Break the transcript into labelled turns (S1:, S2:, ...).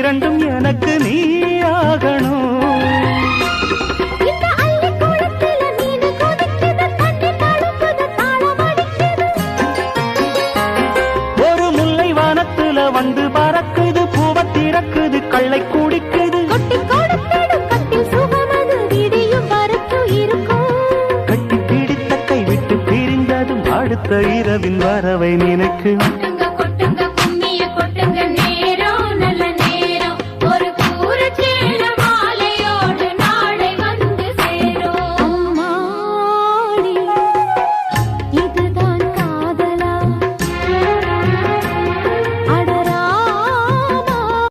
S1: இரண்டும் எனக்கு நீ ஆகணும். ஒரு முல்லை வானத்துல வந்து பறக்குது, பூவ திறக்குது, கள்ளை குடிக்குது. கட்டி பிடித்த கை விட்டு பிரிந்ததும் அடுத்த இரவின் வரவை நினைக்கும்.